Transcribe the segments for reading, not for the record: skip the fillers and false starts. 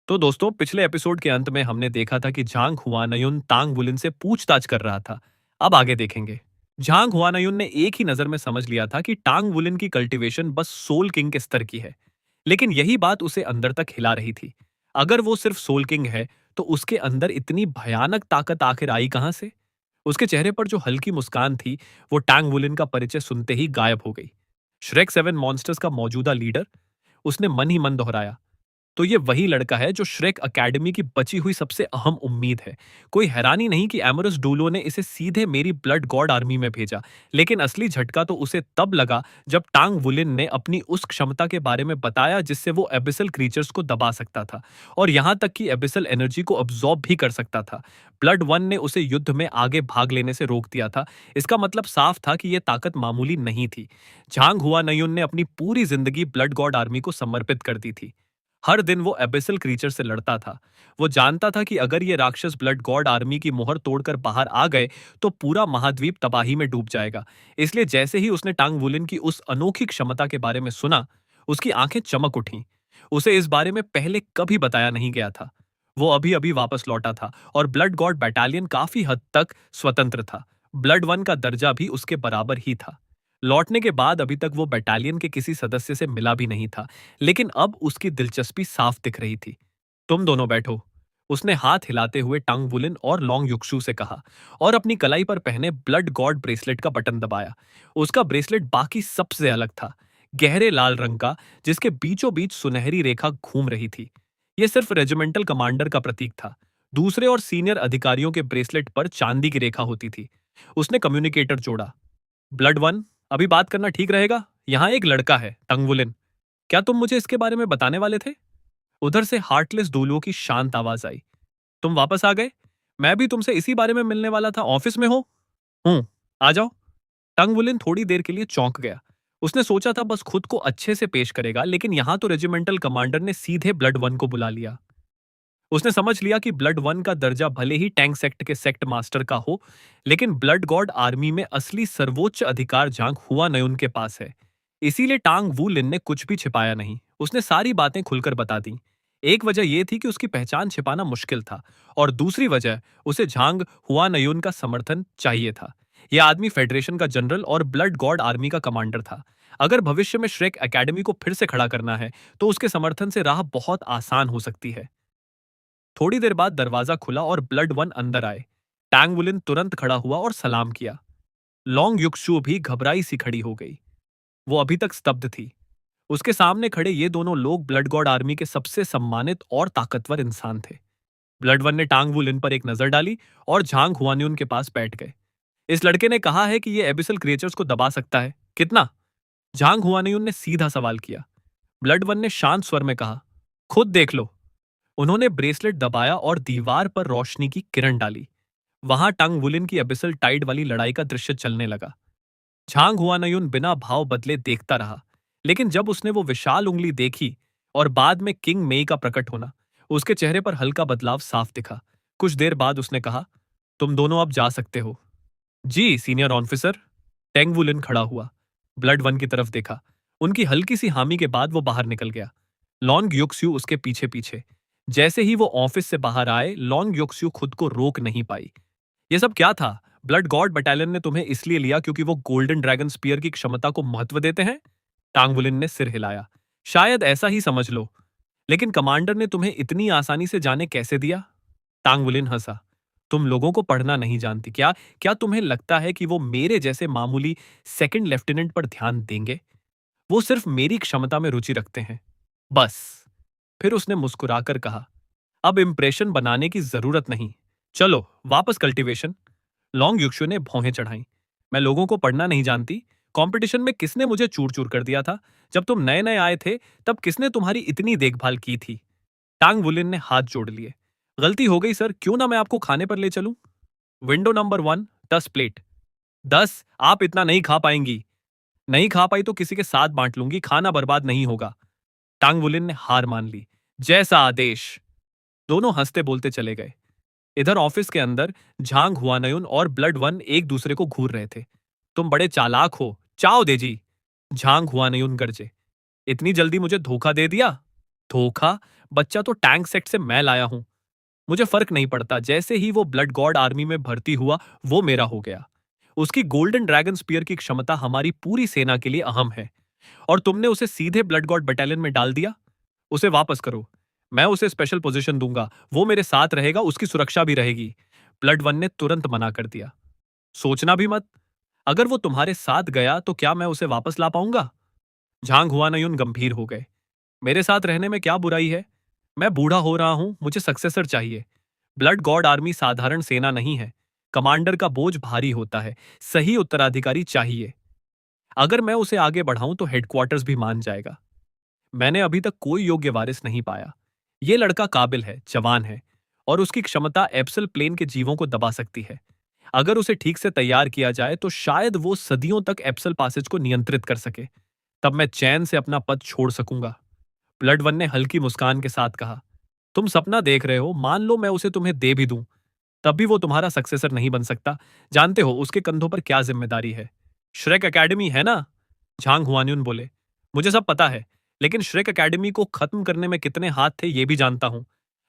तो दोस्तों, पिछले एपिसोड के अंत में हमने देखा था कि झांग हुआनयुन तांग वुलिन से पूछताछ कर रहा था। अब आगे देखेंगे। झांग हुआनयुन ने एक ही नजर में समझ लिया था कि टांग वुलिन की कल्टीवेशन बस सोल किंग के स्तर की है। लेकिन यही बात उसे अंदर तक हिला रही थी। अगर वो सिर्फ सोल किंग है, तो उसके अंदर इतनी भयानक ताकत आखिर आई कहां से? उसके चेहरे पर जो हल्की मुस्कान थी, वो टांग वुलिन का परिचय सुनते ही गायब हो गई। श्रेक सेवन मॉन्स्टर्स का मौजूदा लीडर, उसने मन ही मन दोहराया। तो ये वही लड़का है जो श्रेक अकेडमी की बची हुई सबसे अहम उम्मीद है। कोई हैरानी नहीं कि एमोरस डूलो ने इसे सीधे मेरी ब्लड गॉड आर्मी में भेजा। लेकिन असली झटका तो उसे तब लगा जब टांग वुलिन ने अपनी उस क्षमता के बारे में बताया जिससे वो एबिसल क्रीचर्स को दबा सकता था, और यहां तक कि एबिसल एनर्जी को अब्सॉर्ब भी कर सकता था। ब्लड वन ने उसे युद्ध में आगे भाग लेने से रोक दिया था। इसका मतलब साफ था कि यह ताकत मामूली नहीं थी। झांग हुआ नयुन ने अपनी पूरी जिंदगी ब्लड गॉड आर्मी को समर्पित कर दी थी। हर दिन वो एबिसल क्रीचर से लड़ता था। वो जानता था कि अगर ये राक्षस ब्लड गॉड आर्मी की मोहर तोड़कर बाहर आ गए, तो पूरा महाद्वीप तबाही में डूब जाएगा। इसलिए जैसे ही उसने टांग वुलिन की उस अनोखी क्षमता के बारे में सुना, उसकी आंखें चमक उठीं। उसे इस बारे में पहले कभी बताया नहीं गया था। वो अभी अभी वापस लौटा था, और ब्लड गॉड बैटालियन काफी हद तक स्वतंत्र था। ब्लड वन का दर्जा भी उसके बराबर ही था। लौटने के बाद अभी तक वो बटालियन के किसी सदस्य से मिला भी नहीं था, लेकिन अब उसकी दिलचस्पी साफ दिख रही थी। तुम दोनों बैठो, उसने हाथ हिलाते हुए टांग वुलिन और लॉन्ग युक्सू से कहा, और अपनी कलाई पर पहने ब्लड गॉड ब्रेसलेट का बटन दबाया। उसका ब्रेसलेट बाकी सबसे अलग था, गहरे लाल रंग का, जिसके बीचों बीच सुनहरी रेखा घूम रही थी। यह सिर्फ रेजिमेंटल कमांडर का प्रतीक था। दूसरे और सीनियर अधिकारियों के ब्रेसलेट पर चांदी की रेखा होती थी। उसने कम्युनिकेटर जोड़ा। ब्लड वन, अभी बात करना ठीक रहेगा? यहाँ एक लड़का है, टंगवुलिन। क्या तुम मुझे इसके बारे में बताने वाले थे? उधर से हार्टलेस डोलुओ की शांत आवाज आई। तुम वापस आ गए? मैं भी तुमसे इसी बारे में मिलने वाला था। ऑफिस में हो? हूं। आ जाओ। टंगवुलिन थोड़ी देर के लिए चौंक गया। उसने सोचा था बस खुद को अच्छे से पेश करेगा, लेकिन यहां तो रेजिमेंटल कमांडर ने सीधे ब्लड वन को बुला लिया। उसने समझ लिया कि ब्लड वन का दर्जा भले ही टैंक सेक्ट के सेक्ट मास्टर का हो, लेकिन ब्लड गॉड आर्मी में असली सर्वोच्च अधिकार झांग हुआ नयुन के पास है। इसीलिए टांग वू लिन ने कुछ भी छिपाया नहीं। उसने सारी बातें खुलकर बता दी। एक वजह यह थी कि उसकी पहचान छिपाना मुश्किल था, और दूसरी वजह, उसे झांग हुआ नयुन का समर्थन चाहिए था। यह आदमी फेडरेशन का जनरल और ब्लड गॉड आर्मी का कमांडर था। अगर भविष्य में श्रेक एकेडमी को फिर से खड़ा करना है, तो उसके समर्थन से राह बहुत आसान हो सकती है। थोड़ी देर बाद दरवाजा खुला और ब्लड वन अंदर आए। टैंग वुलिन तुरंत खड़ा हुआ और सलाम किया। लॉन्ग युक्सु भी घबराई सी खड़ी हो गई। वो अभी तक स्तब्ध थी। उसके सामने खड़े ये दोनों लोग ब्लड गॉड आर्मी के सबसे सम्मानित और ताकतवर इंसान थे। ब्लड वन ने टांग वुलिन पर एक नजर डाली और झांग हुआन्यून के पास बैठ गए। इस लड़के ने कहा है कि ये एबिसल क्रिएचर्स को दबा सकता है, कितना? झांग हुआन्यून ने सीधा सवाल किया। ब्लड वन ने शांत स्वर में कहा, खुद देख लो। उन्होंने ब्रेसलेट दबाया और दीवार पर रोशनी की किरण डाली। वहां टंग वुलिन की एबिसल टाइड वाली लड़ाई का दृश्य चलने लगा। झांग हुआनयुन बिना भाव बदले देखता रहा, लेकिन जब उसने वो विशाल उंगली देखी और बाद में किंग मेई का प्रकट होना, उसके चेहरे पर हल्का बदलाव साफ दिखा। कुछ देर बाद उसने कहा, तुम दोनों अब जा सकते हो। जी सीनियर ऑफिसर। टेंग वुलिन खड़ा हुआ, ब्लड वन की तरफ देखा। उनकी हल्की सी हामी के बाद वो बाहर निकल गया। लॉन्ग युक्स्यू उसके पीछे पीछे। जैसे ही वो ऑफिस से बाहर आए, लॉन्ग युक्स्यू खुद को रोक नहीं पाई। ये सब क्या था? ब्लड गॉड बटालियन ने तुम्हें इसलिए लिया क्योंकि वो गोल्डन ड्रैगन स्पीयर की क्षमता को महत्व देते हैं? टांगवुलिन ने सिर हिलाया। शायद ऐसा ही समझ लो। लेकिन कमांडर ने तुम्हें इतनी आसानी से जाने कैसे दिया? टांगवुलिन हंसा। तुम लोगों को पढ़ना नहीं जानती क्या? क्या तुम्हें लगता है कि वो मेरे जैसे मामूली सेकंड लेफ्टिनेंट पर ध्यान देंगे? वो सिर्फ मेरी क्षमता में रुचि रखते हैं, बस। फिर उसने मुस्कुराकर कहा, अब इंप्रेशन बनाने की जरूरत नहीं। चलो वापस कल्टीवेशन। लॉन्ग युक्षु ने भौहें चढ़ाई। मैं लोगों को पढ़ना नहीं जानती। कंपटीशन में किसने मुझे चूर चूर कर दिया था? जब तुम नए नए आए थे, तब किसने तुम्हारी इतनी देखभाल की थी? टांग वुलिन ने हाथ जोड़ लिए। गलती हो गई सर, क्यों ना मैं आपको खाने पर ले चलूं? Window number 1, 10 plate. 10? आप इतना नहीं खा पाएंगी। नहीं खा पाई तो किसी के साथ बांट लूंगी, खाना बर्बाद नहीं होगा। टांग वुलिन ने हार मान ली। जैसा आदेश। दोनों हंसते बोलते चले गए। इधर ऑफिस के अंदर झांग हुआनयुन और ब्लड वन एक दूसरे को घूर रहे थे। तुम बड़े चालाक हो, चाओ देजी। झांग हुआनयुन गरजे। इतनी जल्दी मुझे धोखा दे दिया? धोखा? बच्चा तो टैंक सेट से मैं लाया हूं। मुझे फर्क नहीं पड़ता, जैसे ही वो ब्लड गॉड आर्मी में भर्ती हुआ वो मेरा हो गया। उसकी गोल्डन ड्रैगन स्पीयर की क्षमता हमारी पूरी सेना के लिए अहम है, और तुमने उसे सीधे ब्लड गॉड बटालियन में डाल दिया। उसे वापस करो। मैं उसे स्पेशल पोजीशन दूंगा, वो मेरे साथ रहेगा, उसकी सुरक्षा भी रहेगी। ब्लड वन ने तुरंत मना कर दिया। सोचना भी मत। अगर वो तुम्हारे साथ गया तो क्या मैं उसे वापस ला पाऊंगा? झांग हुआनयुन गंभीर हो गए। मेरे साथ रहने में क्या बुराई है? मैं बूढ़ा हो रहा हूं, मुझे सक्सेसर चाहिए। ब्लड गॉड आर्मी साधारण सेना नहीं है। कमांडर का बोझ भारी होता है। सही उत्तराधिकारी चाहिए। अगर मैं उसे आगे बढ़ाऊं तो हेडक्वार्टर्स भी मान जाएगा। मैंने अभी तक कोई योग्य वारिस नहीं पाया। ये लड़का काबिल है, जवान है, और उसकी क्षमता एप्सल प्लेन के जीवों को दबा सकती है। अगर उसे ठीक से तैयार किया जाए तो शायद वो सदियों तक एप्सल पासेज को नियंत्रित कर सके। तब मैं चैन से अपना पद छोड़ सकूंगा। ब्लड वन ने हल्की मुस्कान के साथ कहा, तुम सपना देख रहे हो, मान लो मैं उसे तुम्हें दे भी दूं, तब भी वो तुम्हारा सक्सेसर नहीं बन सकता। जानते हो उसके कंधों पर क्या जिम्मेदारी है? श्रेक एकेडमी है ना? झांग हुआन्यून बोले। मुझे सब पता है, लेकिन श्रेक एकेडमी को खत्म करने में कितने हाथ थे ये भी जानता हूं।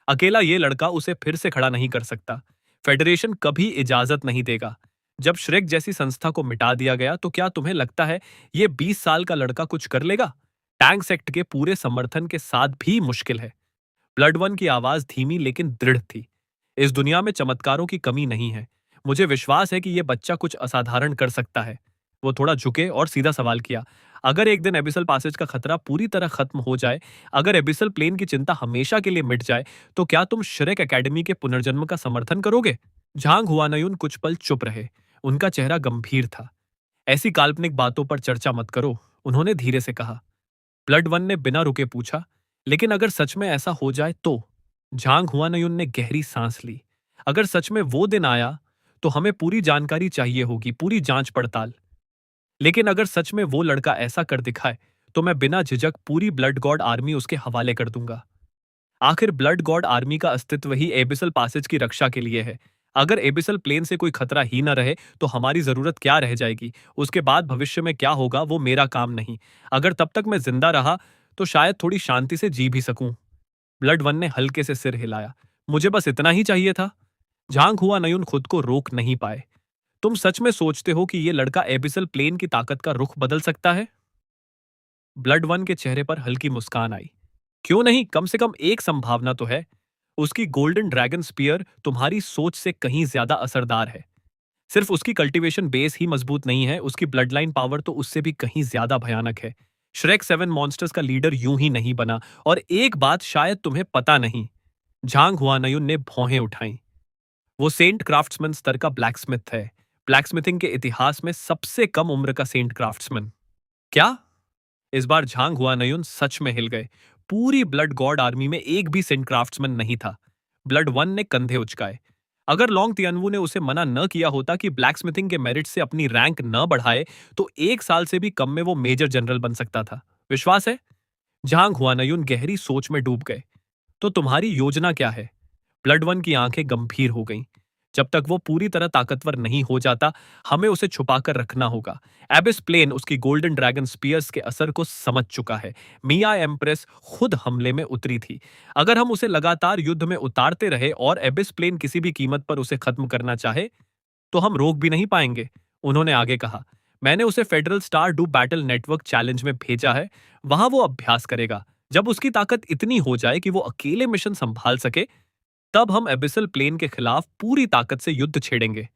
अकेला ये लड़का उसे फिर से खड़ा नहीं कर सकता। फेडरेशन कभी इजाजत नहीं देगा। जब श्रेक जैसी संस्था को मिटा दिया गया तो क्या तुम्हें लगता है ये 20 साल का लड़का कुछ कर लेगा? टैंक सेक्ट के पूरे समर्थन के साथ भी मुश्किल है। ब्लड वन की आवाज धीमी लेकिन दृढ़ थी। इस दुनिया में चमत्कारों की कमी नहीं है। मुझे विश्वास है कि यह बच्चा कुछ असाधारण कर सकता है। वो थोड़ा झुके और सीधा सवाल किया, अगर एक दिन एबिसल पासेज का खतरा पूरी तरह खत्म हो जाए, अगर एबिसल प्लेन की चिंता हमेशा के लिए मिट जाए, तो क्या तुम श्रेक एकेडमी के पुनर्जन्म का समर्थन करोगे? झांग हुआनयुन कुछ पल चुप रहे। उनका चेहरा गंभीर था। ऐसी काल्पनिक बातों पर चर्चा मत करो, उन्होंने धीरे से कहा। ब्लड वन ने बिना रुके पूछा, लेकिन अगर सच में ऐसा हो जाए तो? झांग हुआनयुन ने गहरी सांस ली। अगर सच में वो दिन आया तो हमें पूरी जानकारी चाहिए होगी, पूरी जांच पड़ताल। लेकिन अगर सच में वो लड़का ऐसा कर दिखाए तो मैं बिना झिझक पूरी ब्लड गॉड आर्मी उसके हवाले कर दूंगा। आखिर ब्लड गॉड आर्मी का अस्तित्व ही एबिसल पासेज की रक्षा के लिए है। अगर एबिसल प्लेन से कोई खतरा ही न रहे तो हमारी जरूरत क्या रह जाएगी? उसके बाद भविष्य में क्या होगा वो मेरा काम नहीं। अगर तब तक मैं जिंदा रहा तो शायद थोड़ी शांति से जी भी सकूं। ब्लड वन ने हल्के से सिर हिलाया। मुझे बस इतना ही चाहिए था। झांग हुआ नयुन खुद को रोक नहीं पाए। तुम सच में सोचते हो कि ये लड़का एबिसल प्लेन की ताकत का रुख बदल सकता है? ब्लड वन के चेहरे पर हल्की मुस्कान आई। क्यों नहीं, कम से कम एक संभावना तो है। उसकी गोल्डन ड्रैगन स्पीयर तुम्हारी सोच से कहीं ज्यादा असरदार है। सिर्फ उसकी कल्टीवेशन बेस ही मजबूत नहीं है, उसकी ब्लड लाइन पावर तो उससे भी कहीं ज्यादा भयानक है। श्रेक 7 मॉन्स्टर्स का लीडर यूं ही नहीं बना। और एक बात शायद तुम्हें पता नहीं। झांग हुआनयुन ने भौहें उठाई। वो सेंट क्राफ्ट्समैन स्तर का ब्लैकस्मिथ है। ब्लैकस्मिथिंग के इतिहास में सबसे कम उम्र का सेंट क्राफ्ट्समैन। क्या? इस बार झांग हुआनयुन सच में हिल गए। पूरी ब्लड गॉड आर्मी में एक भी सेंट क्राफ्ट्समैन नहीं था। ब्लड वन ने कंधे उचकाए। अगर लोंग तियनवू ने उसे मना न किया होता कि ब्लैकस्मिथिंग के मेरिट से अपनी रैंक न बढ़ाए तो 1 साल से भी कम में वो मेजर जनरल बन सकता था। विश्वास है? झांग हुआनयुन गहरी सोच में डूब गए। तो तुम्हारी योजना क्या है? ब्लड वन की आंखें गंभीर हो गईं। जब तक वो पूरी तरह ताकतवर नहीं हो जाता, हमें उसे छुपाकर रखना होगा। एबिस प्लेन उसकी गोल्डन ड्रैगन स्पीयर्स के असर को समझ चुका है। मिया एम्प्रेस खुद हमले में उतरी थी। अगर हम उसे लगातार युद्ध में उतारते रहे और एबिस प्लेन किसी भी कीमत पर उसे खत्म करना चाहे, तो हम रोक भी नहीं पाएंगे। उन्होंने आगे कहा, मैंने उसे federal star do battle network challenge में भेजा है। वहां वो अभ्यास करेगा। जब उसकी ताकत इतनी हो जाए कि वो अकेले मिशन संभाल सके, तब हम एबिसल प्लेन के खिलाफ पूरी ताकत से युद्ध छेड़ेंगे।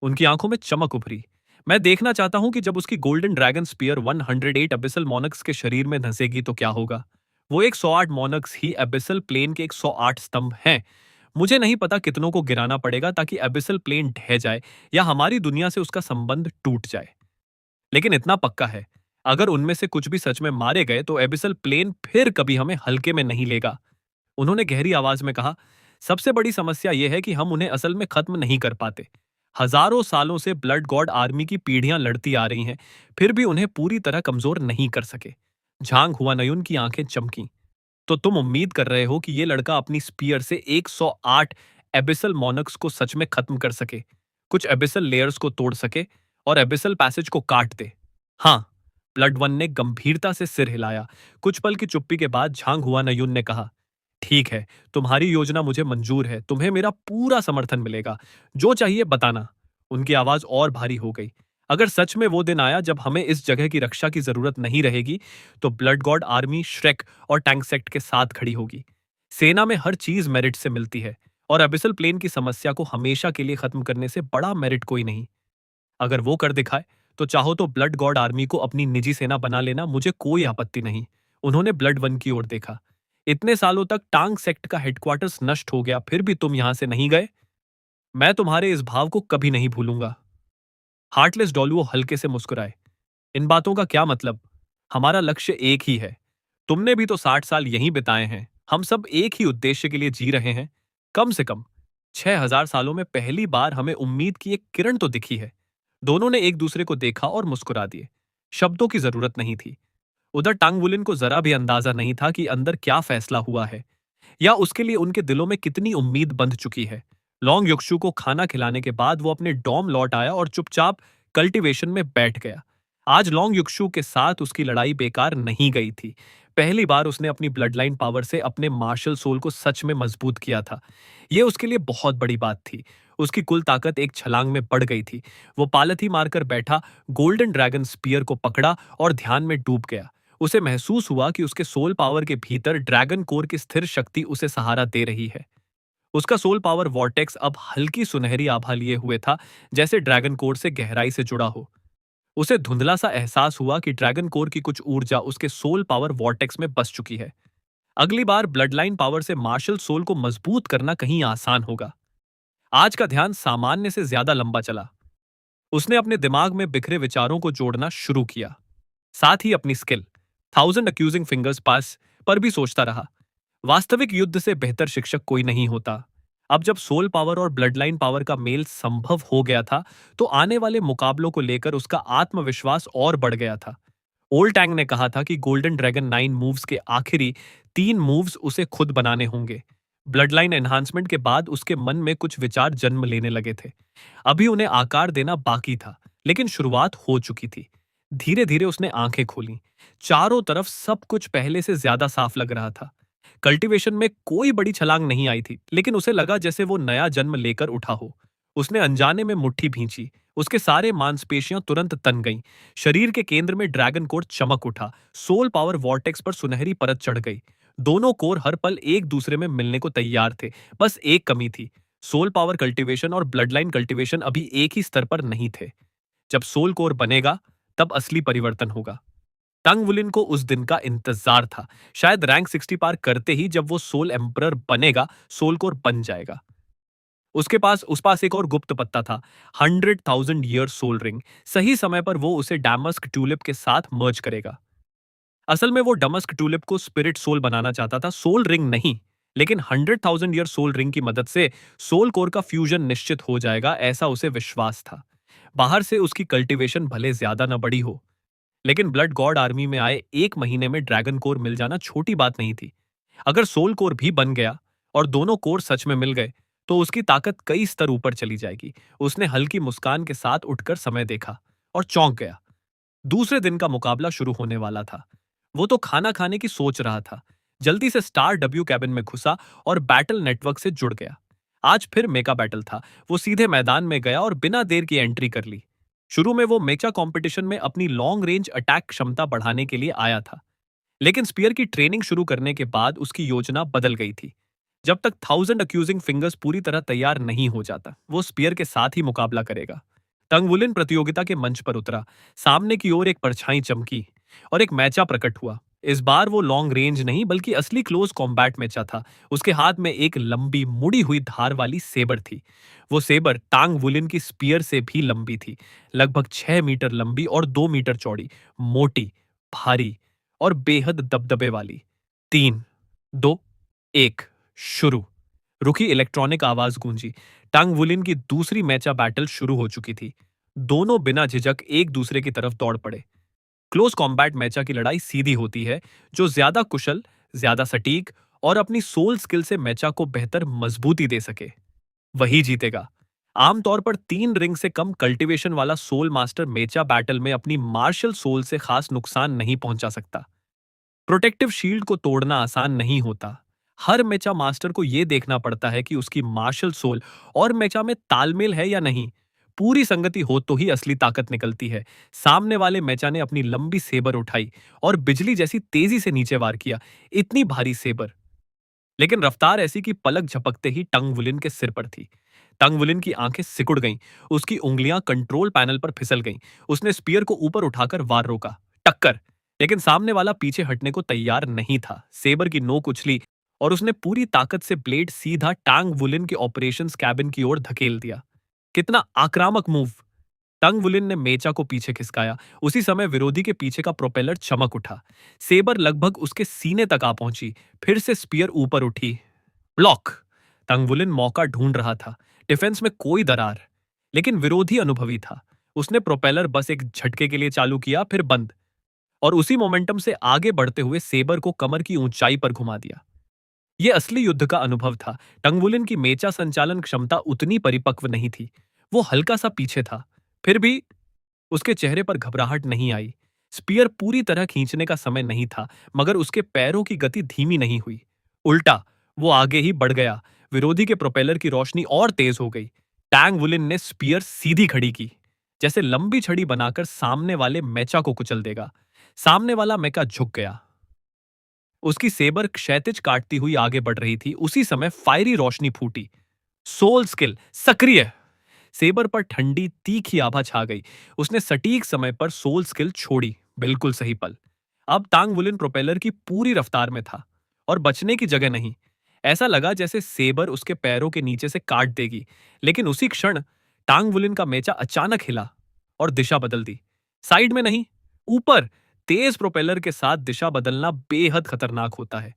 उनकी आंखों में चमक उभरी। मैं देखना चाहता हूं कि जब उसकी गोल्डन ड्रैगन स्पीयर 108 एबिसल मोनक्स के शरीर में धंसेगी तो क्या होगा। वो एक 108 मोनक्स ही एबिसल प्लेन के एक 108 स्तंभ हैं। मुझे नहीं पता कितनों को गिराना पड़ेगा ताकि एबिसल प्लेन ढह जाए या हमारी दुनिया से उसका संबंध टूट जाए। लेकिन इतना पक्का है, अगर उनमें से कुछ भी सच में मारे गए तो एबिसल प्लेन फिर कभी हमें हल्के में नहीं लेगा। उन्होंने गहरी आवाज में कहा, सबसे बड़ी समस्या यह है कि हम उन्हें असल में खत्म नहीं कर पाते। हजारों सालों से ब्लड गॉड आर्मी की पीढ़ियां लड़ती आ रही हैं, फिर भी उन्हें पूरी तरह कमजोर नहीं कर सके। झांग हुआनयुन की आंखें चमकी। तो तुम उम्मीद कर रहे हो कि यह लड़का अपनी स्पीयर से 108 एबिसल मॉनक्स को सच में खत्म कर सके, कुछ एबिसल लेयर्स को तोड़ सके और एबिसल पैसेज को काट दे? हाँ, ब्लड वन ने गंभीरता से सिर हिलाया। कुछ पल की चुप्पी के बाद झांग हुआ नयुन ने कहा, ठीक है, तुम्हारी योजना मुझे मंजूर है, तुम्हें मेरा पूरा समर्थन मिलेगा, जो चाहिए बताना। उनकी आवाज और भारी हो गई। अगर सच में वो दिन आया जब हमें इस जगह की रक्षा की जरूरत नहीं रहेगी, तो ब्लड गॉड आर्मी श्रेक और टैंक सेक्ट के साथ खड़ी होगी। सेना में हर चीज मेरिट से मिलती है, और अबिसल प्लेन की समस्या को हमेशा के लिए खत्म करने से बड़ा मेरिट कोई नहीं। अगर वो कर दिखाए, तो चाहो तो ब्लड गॉड आर्मी को अपनी निजी सेना बना लेना, मुझे कोई आपत्ति नहीं। उन्होंने ब्लड वन की ओर देखा। इतने सालों तक टांग सेक्ट का हेडक्वार्टर्स नष्ट हो गया, फिर भी तुम यहां से नहीं गए। मैं तुम्हारे इस भाव को कभी नहीं भूलूंगा। हार्टलेस डॉलुओ हल्के से मुस्कुराए। इन बातों का क्या मतलब? हमारा लक्ष्य एक ही है। तुमने भी तो 60 साल यहीं बिताए हैं। हम सब एक ही उद्देश्य के लिए जी रहे हैं। कम से कम 6000 सालों में पहली बार हमें उम्मीद की एक किरण तो दिखी है। दोनों ने एक दूसरे को देखा और मुस्कुरा दिए। शब्दों की जरूरत नहीं थी। उधर टांगवुलिन को जरा भी अंदाजा नहीं था कि अंदर क्या फैसला हुआ है, या उसके लिए उनके दिलों में कितनी उम्मीद बंध चुकी है। लॉन्ग युक्षु को खाना खिलाने के बाद वो अपने डॉम लौट आया और चुपचाप कल्टीवेशन में बैठ गया। आज लॉन्ग युक्षु के साथ उसकी लड़ाई बेकार नहीं गई थी। पहली बार उसने अपनी ब्लड लाइन पावर से अपने मार्शल सोल को सच में मजबूत किया था। यह उसके लिए बहुत बड़ी बात थी। उसकी कुल ताकत एक छलांग में बढ़ गई थी। वो पालथी मारकर बैठा, गोल्डन ड्रैगन स्पीयर को पकड़ा और ध्यान में डूब गया। उसे महसूस हुआ कि उसके सोल पावर के भीतर ड्रैगन कोर की स्थिर शक्ति उसे सहारा दे रही है। उसका सोल पावर वॉर्टेक्स अब हल्की सुनहरी आभा लिए हुए था, जैसे ड्रैगन कोर से गहराई से जुड़ा हो। उसे धुंधला सा एहसास हुआ कि ड्रैगन कोर की कुछ ऊर्जा उसके सोल पावर वॉर्टेक्स में बस चुकी है। अगली बार ब्लड लाइन पावर से मार्शल सोल को मजबूत करना कहीं आसान होगा। आज का ध्यान सामान्य से ज्यादा लंबा चला। उसने अपने दिमाग में बिखरे विचारों को जोड़ना शुरू किया, साथ ही अपनी स्किल 1000 अक्यूजिंग फिंगर्स पास पर भी सोचता रहा। वास्तविक युद्ध से बेहतर शिक्षक कोई नहीं होता। अब जब सोल पावर और ब्लड लाइन पावर का मेल संभव हो गया था, तो आने वाले मुकाबलों को लेकर उसका आत्मविश्वास और बढ़ गया था। ओल्ड टैंग ने कहा था कि गोल्डन ड्रैगन 9 मूव्स के आखिरी 3 मूव्स उसे खुद बनाने होंगे। ब्लड लाइन एनहांसमेंट के बाद उसके मन में कुछ विचार जन्म लेने लगे थे। अभी उन्हें आकार देना बाकी था, लेकिन शुरुआत हो चुकी थी। धीरे धीरे उसने आंखें खोली। चारों तरफ सब कुछ पहले से ज्यादा साफ लग रहा था। कल्टीवेशन में कोई बड़ी छलांग नहीं आई थी, लेकिन उसे लगा जैसे वो नया जन्म लेकर उठा हो। उसने अनजाने में मुट्ठी भींची। उसके सारे मांसपेशियां तुरंत तन गईं। शरीर के केंद्र में ड्रैगन कोर चमक उठा। सोल पावर वॉर्टेक्स पर सुनहरी परत चढ़ गई। दोनों कोर हर पल एक दूसरे में मिलने को तैयार थे। बस एक कमी थी। सोल पावर कल्टीवेशन और ब्लड लाइन कल्टीवेशन अभी एक ही स्तर पर नहीं थे। जब सोल कोर बनेगा, तब असली परिवर्तन होगा। टंगवुलिन को उस दिन का इंतजार था। शायद रैंक 60 पार करते ही जब वो सोल एम्परर बनेगा, सोल कोर बन जाएगा। उसके पास उस पास एक और गुप्त पत्ता था, 100,000 ईयर सोल रिंग। सही समय पर वो उसे डैमस्क ट्यूलिप के साथ मर्ज करेगा। असल में वो डमस्क ट्यूलिप को स्पिरिट सोल बनाना चाहता था, सोल रिंग नहीं। लेकिन 100,000 ईयर सोल रिंग की मदद से सोल कोर का फ्यूजन निश्चित हो जाएगा, ऐसा उसे विश्वास था। बाहर से उसकी कल्टीवेशन भले ज्यादा न बड़ी हो, लेकिन ब्लड गॉड आर्मी में आए 1 महीने में ड्रैगन कोर मिल जाना छोटी बात नहीं थी। अगर सोल कोर भी बन गया और दोनों कोर सच में मिल गए, तो उसकी ताकत कई स्तर ऊपर चली जाएगी। उसने हल्की मुस्कान के साथ उठकर समय देखा और चौंक गया। दूसरे दिन का मुकाबला शुरू होने वाला था। वो तो खाना खाने की सोच रहा था। जल्दी से स्टार डब्ल्यू कैबिन में घुसा और बैटल नेटवर्क से जुड़ गया। आज फिर मेका बैटल था। वो सीधे मैदान में गया और बिना देर की एंट्री कर ली। शुरू में वो मेचा कंपटीशन में अपनी लॉन्ग रेंज अटैक क्षमता बढ़ाने के लिए आया था, लेकिन स्पीयर की ट्रेनिंग शुरू करने के बाद उसकी योजना बदल गई थी। जब तक 1000 अक्यूजिंग फिंगर्स पूरी तरह तैयार नहीं हो जाता, वो स्पीयर के साथ ही मुकाबला करेगा। तंगवुलिन प्रतियोगिता के मंच पर उतरा। सामने की ओर एक परछाई चमकी और एक मैचा प्रकट हुआ। इस बार वो लॉन्ग रेंज नहीं, बल्कि असली क्लोज कॉम्बैट मैचा था। उसके हाथ में एक लंबी मुड़ी हुई धार वाली सेबर थी। वो सेबर टांग वुलिन की स्पीयर से भी लंबी थी, लगभग 6 मीटर लंबी और 2 मीटर चौड़ी, मोटी, भारी और बेहद दबदबे वाली। 3, 2, 1, शुरू। रुकी इलेक्ट्रॉनिक आवाज गूंजी। टांग वुलिन की दूसरी मैचा बैटल शुरू हो चुकी थी। दोनों बिना झिझक एक दूसरे की तरफ दौड़ पड़े। क्लोज कॉम्बैट मैचा की लड़ाई सीधी होती है। जो ज्यादा कुशल, ज्यादा सटीक और अपनी सोल स्किल से मैचा को बेहतर मजबूती दे सके, वही जीतेगा। आमतौर पर 3 रिंग से कम कल्टीवेशन वाला सोल मास्टर मेचा बैटल में अपनी मार्शल सोल से खास नुकसान नहीं पहुंचा सकता। प्रोटेक्टिव शील्ड को तोड़ना आसान नहीं होता। हर मेचा मास्टर को यह देखना पड़ता है कि उसकी मार्शल सोल और मेचा में तालमेल है या नहीं। पूरी संगति हो तो ही असली ताकत निकलती है। सामने वाले मेचा ने अपनी लंबी सेबर उठाई और बिजली जैसी तेजी से नीचे वार किया। इतनी भारी सेबर, लेकिन रफ्तार ऐसी कि पलक झपकते ही टंग वुलिन के सिर पर थी। टंग वुलिन की आंखें सिकुड़ गईं, उसकी उंगलियां कंट्रोल पैनल पर फिसल गईं। उसने स्पीयर को ऊपर उठाकर वार रोका। टक्कर! लेकिन सामने वाला पीछे हटने को तैयार नहीं था। सेबर की नोक उछली और उसने पूरी ताकत से ब्लेड सीधा टांग वुलिन के ऑपरेशंस कैबिन की ओर धकेल दिया। कितना आक्रामक मूव! टंग वुलिन ने मेचा को पीछे खिसकाया। उसी समय विरोधी के पीछे का प्रोपेलर चमक उठा। सेबर लगभग उसके सीने तक आ पहुंची। फिर से स्पीयर ऊपर उठी। ब्लॉक! तंगवुलिन मौका ढूंढ रहा था। डिफेंस में कोई दरार, लेकिन विरोधी अनुभवी था। उसने प्रोपेलर बस एक झटके के लिए चालू किया, फिर बंद, और उसी मोमेंटम से आगे बढ़ते हुए सेबर को कमर की ऊंचाई पर घुमा दिया। यह असली युद्ध का अनुभव था। टंगवुलिन की मेचा संचालन क्षमता उतनी परिपक्व नहीं थी। वो हल्का सा पीछे था, फिर भी उसके चेहरे पर घबराहट नहीं आई। स्पीयर पूरी तरह खींचने का समय नहीं था, मगर उसके पैरों की गति धीमी नहीं हुई। उल्टा, वो आगे ही बढ़ गया। विरोधी के प्रोपेलर की रोशनी और तेज हो गई। टैंग वुलिन ने स्पीयर सीधी खड़ी की, जैसे लंबी छड़ी बनाकर सामने वाले मेचा को कुचल देगा। सामने वाला मेका झुक गया। उसकी सेबर क्षैतिज काटती हुई आगे बढ़ रही थी। उसी समय फायरी रोशनी फूटी। सोल स्किल सक्रिय! सेबर पर ठंडी तीखी आभा छा गई। उसने सटीक समय पर सोल स्किल छोड़ी। बिल्कुल सही पल। अब टांग वुलिन प्रोपेलर की पूरी रफ्तार में था और बचने की जगह नहीं। ऐसा लगा जैसे सेबर उसके पैरों के नीचे से काट देगी। लेकिन उसी क्षण टांग वुलिन का मेचा अचानक हिला और दिशा बदल दी। साइड में नहीं, ऊपर। तेज प्रोपेलर के साथ दिशा बदलना बेहद खतरनाक होता है।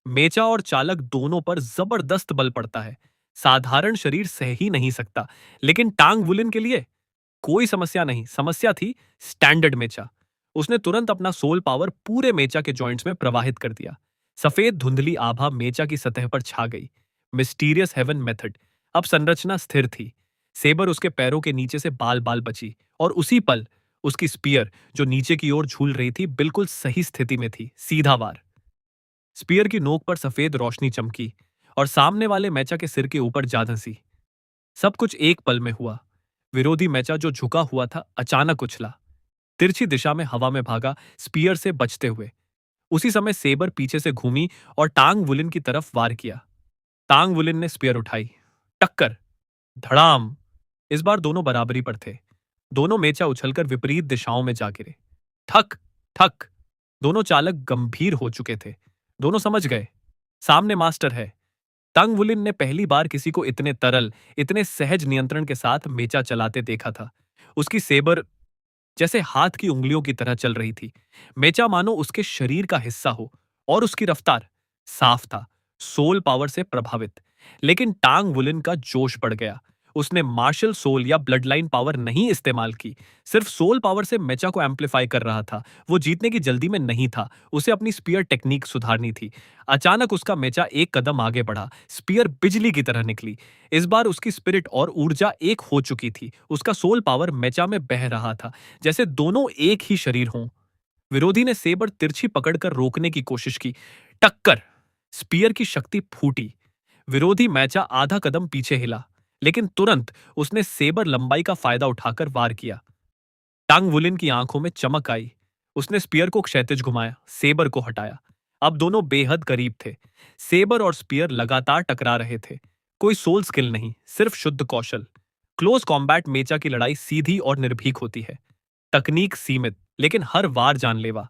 मेचा और चालक दोनों पर जबरदस्त बल पड़ता है। साधारण शरीर सह ही नहीं सकता। लेकिन टांग वुलिन के लिए कोई समस्या नहीं। समस्या थी स्टैंडर्ड मेचा। उसने तुरंत अपना सोल पावर पूरे मेचा के जॉइंट्स में प्रवाहित कर दिया। सफेद धुंधली आभा मेचा की सतह पर छा गई। Mysterious heaven method. अब संरचना स्थिर थी। सेबर उसके पैरों के नीचे से बाल बाल बची, और उसी पल उसकी स्पीयर, जो नीचे की ओर झूल रही थी, बिल्कुल सही स्थिति में थी। सीधा वार। स्पीयर की नोक पर सफेद रोशनी चमकी और सामने वाले मैचा के सिर के ऊपर जा धंसी। सब कुछ एक पल में हुआ। विरोधी मैचा जो झुका हुआ था अचानक उछला, तिरछी दिशा में हवा में भागा, स्पीयर से बचते हुए। उसी समय सेबर पीछे से घूमी और टांग वुलिन की तरफ वार किया। टांग वुलिन ने स्पीयर उठाई। टक्कर! धड़ाम! इस बार दोनों बराबरी पर थे। दोनों मेचा उछलकर विपरीत दिशाओं में जा गिरे। ठक ठक! दोनों चालक गंभीर हो चुके थे। दोनों समझ गए, सामने मास्टर है। तंग वुलिन ने पहली बार किसी को इतने तरल, इतने सहज नियंत्रण के साथ मेचा चलाते देखा था। उसकी सेबर जैसे हाथ की उंगलियों की तरह चल रही थी। मेचा मानो उसके शरीर का हिस्सा हो, और उसकी रफ्तार साफ था, सोल पावर से प्रभावित। लेकिन टांग वुलिन का जोश बढ़ गया। उसने मार्शल सोल या ब्लड लाइन पावर नहीं इस्तेमाल की, सिर्फ सोल पावर से मेचा को एम्पलीफाई कर रहा था। वो जीतने की जल्दी में नहीं था, उसे अपनी स्पीयर टेक्निक सुधारनी थी। अचानक उसका मेचा एक कदम आगे बढ़ा। स्पीयर बिजली की तरह निकली। इस बार उसकी स्पिरिट और ऊर्जा एक हो चुकी थी। उसका सोल पावर मेचा में बह रहा था, जैसे दोनों एक ही शरीर हों। विरोधी ने सेबर तिरछी पकड़कर रोकने की कोशिश की। टक्कर! स्पीयर की शक्ति फूटी। विरोधी मैचा आधा कदम पीछे हिला, लेकिन तुरंत उसने सेबर लंबाई का फायदा उठाकर वार किया। टांग वुलिन की आंखों में चमक आई। उसने स्पीयर को क्षैतिज घुमाया, सेबर को हटाया। अब दोनों बेहद करीब थे। सेबर और स्पीयर लगातार टकरा रहे थे। कोई सोल स्किल नहीं, सिर्फ शुद्ध कौशल। क्लोज कॉम्बैट मेचा की लड़ाई सीधी और निर्भीक होती है। तकनीक सीमित, लेकिन हर वार जानलेवा।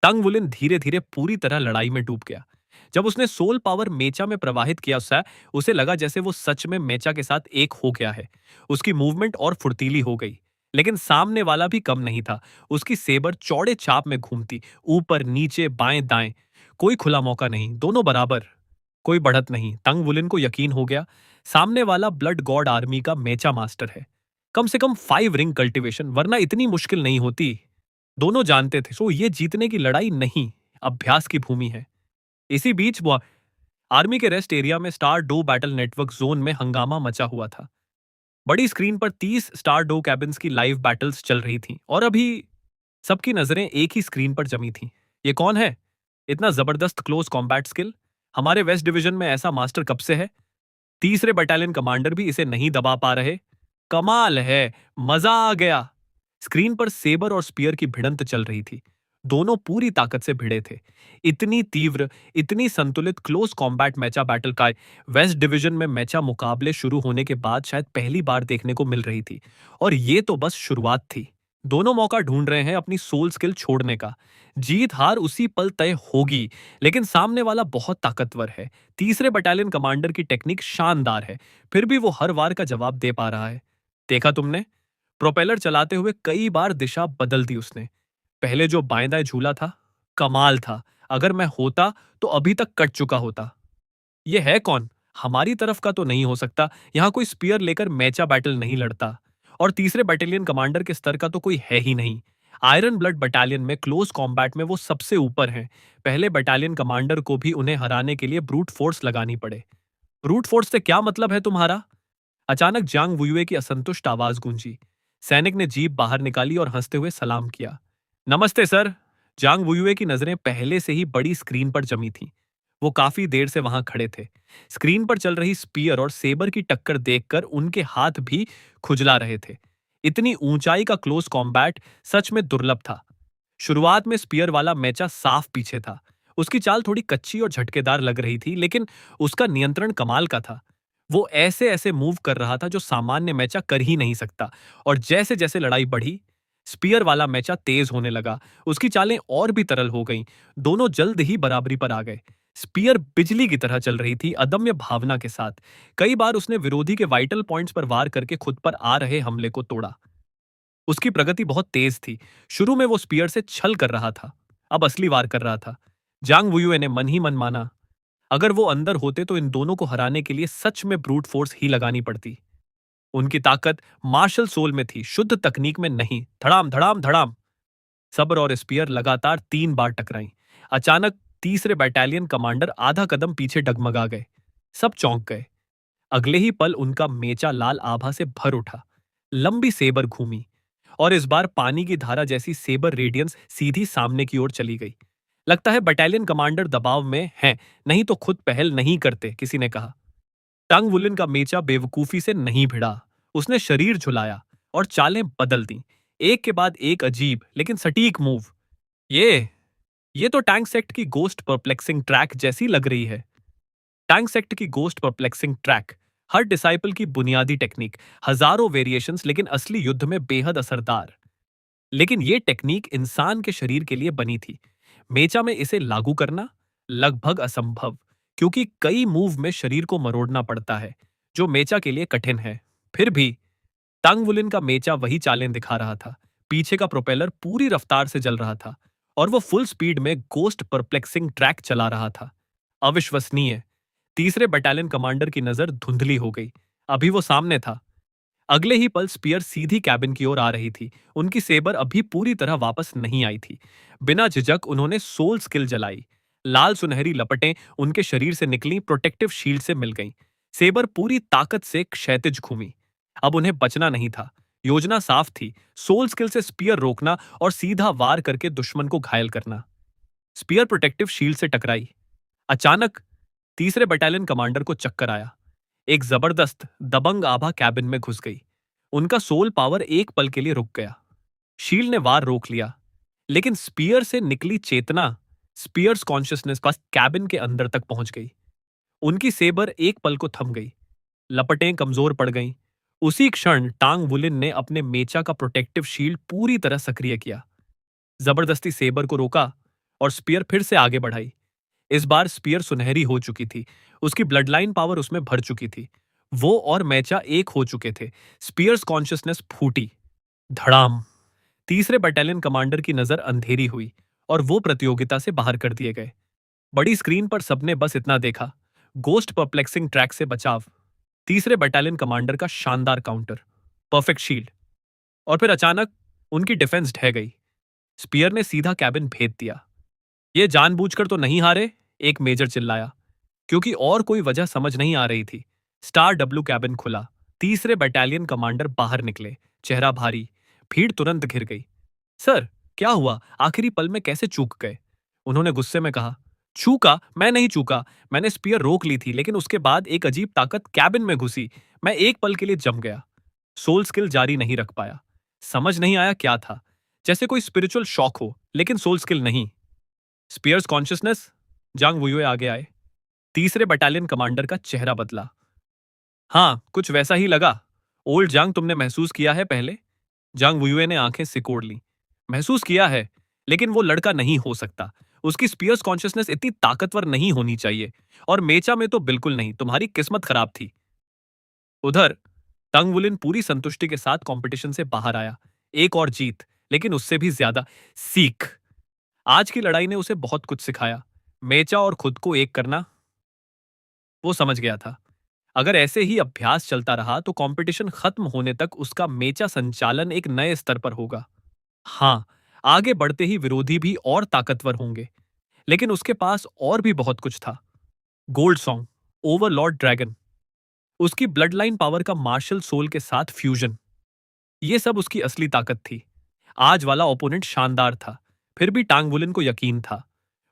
टंग वुलिन धीरे धीरे पूरी तरह लड़ाई में डूब गया। जब उसने सोल पावर मेचा में प्रवाहित किया, उसे लगा जैसे वो सच में मेचा के साथ एक हो गया है। उसकी मूवमेंट और फुर्तीली हो गई। लेकिन सामने वाला भी कम नहीं था। उसकी सेबर चौड़े चाप में घूमती, ऊपर नीचे बाएं दाएं। कोई खुला मौका नहीं, दोनों बराबर। कोई बढ़त नहीं। तंग वुलिन को यकीन हो गया, सामने वाला ब्लड गॉड आर्मी का मेचा मास्टर है। कम से कम 5 रिंग कल्टीवेशन, वरना इतनी मुश्किल नहीं होती। दोनों जानते थे, ये जीतने की लड़ाई नहीं, अभ्यास की भूमि है। इसी बीच वो आर्मी के रेस्ट एरिया में स्टार डो बैटल नेटवर्क जोन में हंगामा मचा हुआ था। बड़ी स्क्रीन पर 30 स्टार डो कैबिन्स की लाइव बैटल्स चल रही थीं और अभी सबकी नजरें एक ही स्क्रीन पर जमी थीं। ये कौन है? इतना जबरदस्त क्लोज कॉम्बैट स्किल हमारे वेस्ट डिवीजन में ऐसा मास्टर कब से है? तीसरे बटालियन कमांडर भी इसे नहीं दबा पा रहे। कमाल है, मजा आ गया। स्क्रीन पर सेबर और स्पीयर की भिड़ंत चल रही थी। दोनों पूरी ताकत से भिड़े थे। इतनी तीव्र, इतनी संतुलित क्लोज कॉम्बैट मैचा बैटल का वेस्ट डिवीजन में मैचा मुकाबले शुरू होने के बाद शायद पहली बार देखने को मिल रही थी। और ये तो बस शुरुआत थी। दोनों मौका ढूंढ रहे हैं अपनी सोल स्किल छोड़ने का। जीत हार उसी पल तय होगी, लेकिन सामने वाला बहुत ताकतवर है। तीसरे बटालियन कमांडर की टेक्निक शानदार है, फिर भी वो हर वार का जवाब दे पा रहा है। देखा तुमने? प्रोपेलर चलाते हुए कई बार दिशा बदल दी उसने। पहले जो बाएं दाएं झूला था, कमाल था। अगर मैं होता तो अभी तक कट चुका होता। ये है कौन? हमारी तरफ का तो नहीं हो सकता। यहां कोई स्पीयर लेकर मैचा बैटल नहीं लड़ता। और तीसरे बटालियन कमांडर के स्तर का तो कोई है ही नहीं। आयरन ब्लड बटालियन में क्लोज कॉम्बैट में वो सबसे ऊपर हैं। पहले बटालियन कमांडर को भी उन्हें हराने के लिए ब्रूट फोर्स लगानी पड़े। ब्रूट फोर्स से क्या मतलब है तुम्हारा? अचानक जांग वुयुए की असंतुष्ट आवाज गूंजी। सैनिक ने जीप बाहर निकाली और हंसते हुए सलाम किया। नमस्ते सर। जांग वुयुए की नजरें पहले से ही बड़ी स्क्रीन पर जमी थीं। वो काफी देर से वहां खड़े थे। स्क्रीन पर चल रही स्पीयर और सेबर की टक्कर देखकर उनके हाथ भी खुजला रहे थे। इतनी ऊंचाई का क्लोज कॉम्बैट सच में दुर्लभ था। शुरुआत में स्पीयर वाला मैचा साफ पीछे था। उसकी चाल थोड़ी कच्ची और झटकेदार लग रही थी, लेकिन उसका नियंत्रण कमाल का था। वो ऐसे ऐसे मूव कर रहा था जो सामान्य मैचा कर ही नहीं सकता। और जैसे जैसे लड़ाई बढ़ी, स्पीयर वाला मैचा तेज होने लगा। उसकी चालें और भी तरल हो गईं। दोनों जल्द ही बराबरी पर आ गए। स्पीयर बिजली की तरह चल रही थी, अदम्य भावना के साथ। कई बार उसने विरोधी के वाइटल पॉइंट्स पर वार करके खुद पर आ रहे हमले को तोड़ा। उसकी प्रगति बहुत तेज थी। शुरू में वो स्पीयर से छल कर रहा था, अब असली वार कर रहा था। जांग वुयुए ने मन ही मन माना, अगर वो अंदर होते तो इन दोनों को हराने के लिए सच में ब्रूट फोर्स ही लगानी पड़ती। उनकी ताकत मार्शल सोल में थी, शुद्ध तकनीक में नहीं। धड़ाम धड़ाम धड़ाम। सब्र और स्पीयर लगातार 3 बार टकराई। अचानक तीसरे बटालियन कमांडर आधा कदम पीछे डगमगा गए। सब चौंक गए। अगले ही पल उनका मेचा लाल आभा से भर उठा। लंबी सेबर घूमी और इस बार पानी की धारा जैसी सेबर रेडियंस सीधी सामने की ओर चली गई। लगता है बटालियन कमांडर दबाव में हैं, नहीं तो खुद पहल नहीं करते, किसी ने कहा। टंग वुलिन का मेचा बेवकूफी से नहीं भिड़ा। उसने शरीर झुलाया और चालें बदल दी, एक के बाद एक अजीब लेकिन सटीक मूव। ये ये तो टैंक सेक्ट की गोस्ट परप्लेक्सिंग ट्रैक जैसी लग रही है। टैंक सेक्ट की गोस्ट परप्लेक्सिंग ट्रैक, हर डिसाइपल की बुनियादी टेक्निक, हजारों वेरिएशंस, लेकिन असली युद्ध में बेहद असरदार। लेकिन ये टेक्निक इंसान के शरीर के लिए बनी थी। मेचा में इसे लागू करना लगभग असंभव, क्योंकि कई मूव में शरीर को मरोड़ना पड़ता है, जो मेचा के लिए कठिन है। फिर भी तांगवुलिन का मेचा वही चालें दिखा रहा था। पीछे का प्रोपेलर पूरी रफ्तार से जल रहा था और वो फुल स्पीड में गोस्ट परप्लेक्सिंग ट्रैक चला रहा था। अविश्वसनीय। तीसरे बटालियन कमांडर की नजर धुंधली हो गई। अभी वो सामने था। अगले ही पल स्पीयर सीधी कैबिन की ओर आ रही थी। उनकी सेबर अभी पूरी तरह वापस नहीं आई थी। बिना झिझक उन्होंने सोल स्किल जलाई। लाल सुनहरी लपटें उनके शरीर से निकली, प्रोटेक्टिव शील्ड से मिल गईं। सेबर पूरी ताकत से क्षैतिज घूमी। अब उन्हें बचना नहीं था। योजना साफ थी, सोल स्किल से स्पीयर रोकना और सीधा वार करके दुश्मन को घायल करना। स्पीयर प्रोटेक्टिव शील्ड से टकराई। अचानक तीसरे बटालियन कमांडर को चक्कर आया। एक जबरदस्त दबंग आभा कैबिन में घुस गई। उनका सोल पावर एक पल के लिए रुक गया। शील्ड ने वार रोक लिया, लेकिन स्पीयर से निकली चेतना, स्पीयर्स कॉन्शियसनेस पास कैबिन के अंदर तक पहुंच गई। उनकी सेबर एक पल को थम गई। लपटें कमजोर पड़ गईं। उसी क्षण टांग वुलिन ने अपने मेचा का प्रोटेक्टिव शील्ड पूरी तरह सक्रिय किया। जबरदस्ती सेबर को रोका और स्पीयर फिर से आगे बढ़ाई। इस बार स्पीयर सुनहरी हो चुकी थी। उसकी ब्लडलाइन पावर उसमें भर चुकी थी। वो और मैचा एक हो चुके थे। स्पीयर्स कॉन्शियसनेस फूटी। धड़ाम। तीसरे बटालियन कमांडर की नजर अंधेरी हुई और वो प्रतियोगिता से बाहर कर दिए गए। बड़ी स्क्रीन पर सबने बस इतना देखा, गोस्ट परप्लेक्सिंग ट्रैक से बचाव, तीसरे बटालियन कमांडर का शानदार काउंटर, परफेक्ट शील्ड, और फिर अचानक उनकी डिफेंस ढह गई। स्पीयर ने सीधा कैबिन भेद दिया। ये जानबूझकर तो नहीं हारे, एक मेजर चिल्लाया, क्योंकि और कोई वजह समझ नहीं आ रही थी। स्टार डब्ल्यू कैबिन खुला। तीसरे बटालियन कमांडर बाहर निकले, चेहरा भारी। भीड़ तुरंत घिर गई। सर, क्या हुआ? आखिरी पल में कैसे चूक गए? उन्होंने गुस्से में कहा। चूका? मैं नहीं चूका। मैंने स्पीयर रोक ली थी, लेकिन उसके बाद एक अजीब ताकत कैबिन में घुसी। मैं एक पल के लिए जम गया। सोल स्किल जारी नहीं रख पाया। समझ नहीं आया क्या था। जैसे कोई स्पिरिचुअल शॉक हो, लेकिन सोल स्किल नहीं। स्पीयर्स कॉन्शियसनेस? जांग वुयुए आगे आए। तीसरे बटालियन कमांडर का चेहरा बदला। हाँ, कुछ वैसा ही लगा। ओल्ड जांग, तुमने महसूस किया है पहले? जांग वुयुए ने आंखें सिकोड़ ली। महसूस किया है, लेकिन वो लड़का नहीं हो सकता। उसकी स्पीयर्स कॉन्शियसनेस इतनी ताकतवर नहीं होनी चाहिए। और मेचा में तो बिल्कुल नहीं। तुम्हारी किस्मत खराब थी। उधर तंग वुलिन पूरी संतुष्टि के साथ कंपटीशन से बाहर आया। एक और जीत, लेकिन उससे भी ज्यादा सीख। आज की लड़ाई ने उसे बहुत कुछ सिखाया। मेचा और खुद को एक करना। वो समझ गया था, अगर ऐसे ही अभ्यास चलता रहा तो कंपटीशन खत्म होने तक उसका मेचा संचालन एक नए स्तर पर होगा। हाँ, आगे बढ़ते ही विरोधी भी और ताकतवर होंगे, लेकिन उसके पास और भी बहुत कुछ था। गोल्ड सॉन्ग, ओवरलॉर्ड ड्रैगन, उसकी ब्लड लाइन पावर का मार्शल सोल के साथ फ्यूजन, ये सब उसकी असली ताकत थी। आज वाला ओपोनेंट शानदार था, फिर भी टांग वुलिन को यकीन था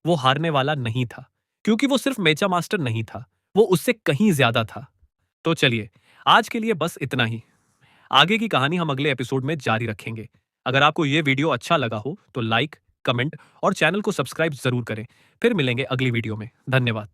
वो हारने वाला नहीं था, क्योंकि वो सिर्फ मेचा मास्टर नहीं था, वो उससे कहीं ज्यादा था। तो चलिए, आज के लिए बस इतना ही। आगे की कहानी हम अगले एपिसोड में जारी रखेंगे। अगर आपको ये वीडियो अच्छा लगा हो तो लाइक, कमेंट और चैनल को सब्सक्राइब जरूर करें। फिर मिलेंगे अगली वीडियो में। धन्यवाद।